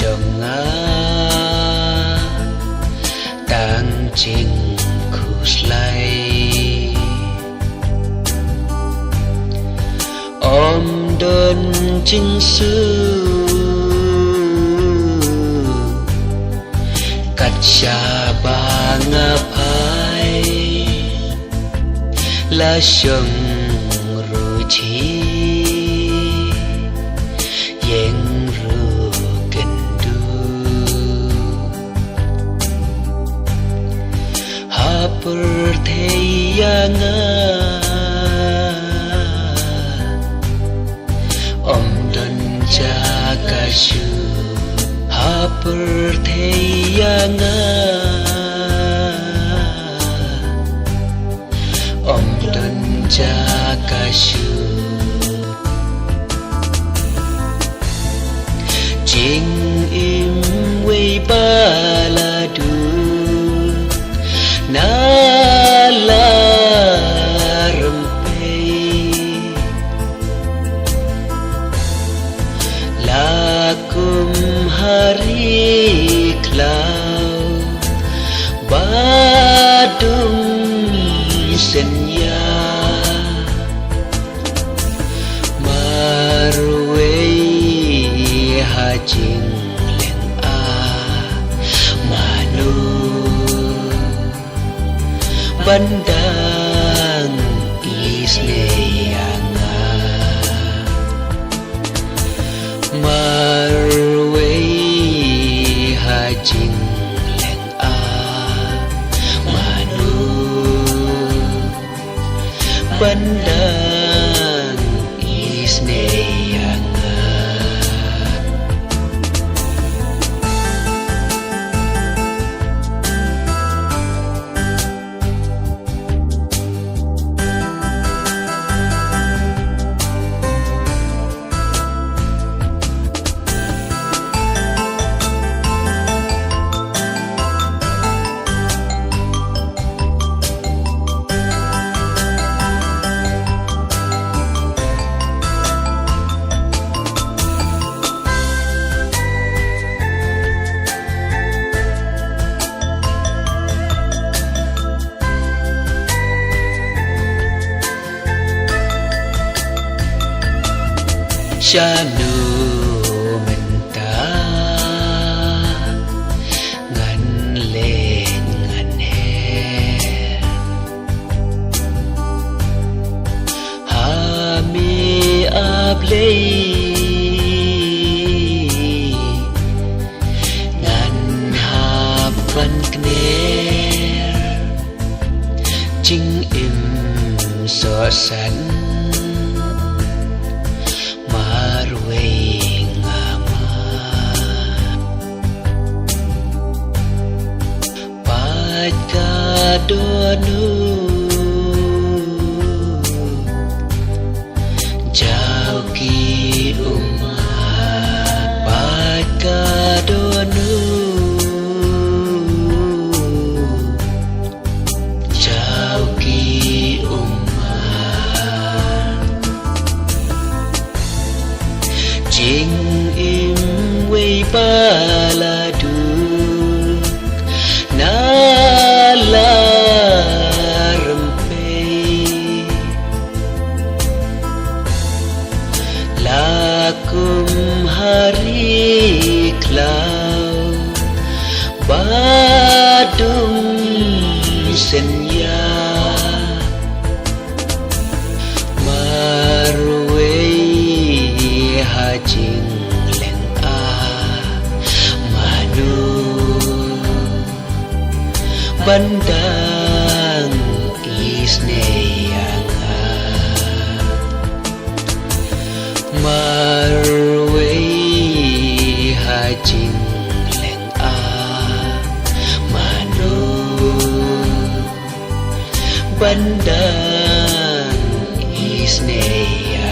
chonga tang ching khuslai om đơn chính sư cắt xa ba ngà phai lá sông rồi chi yên ru kinh du hapur theyanga om dan jaga shu hapur theyanga om dan jaga shu jing im wei baladu na la lakum hari klau badum senya marwei hajing leng a manu bandang isneyanga marwei hajing leng a manu bandang isneyanga Shanu menta ngan lên ngan he ha mi ap lei ngan ha van kner ching im so san marwei ngama paca donu jauh ki umat paca donu jauh ki jing im wei baladu na la rempei lakum hari klau badum senya hajing leng a manu bandang isneyanga marwei hajing leng a manu bandang isneyanga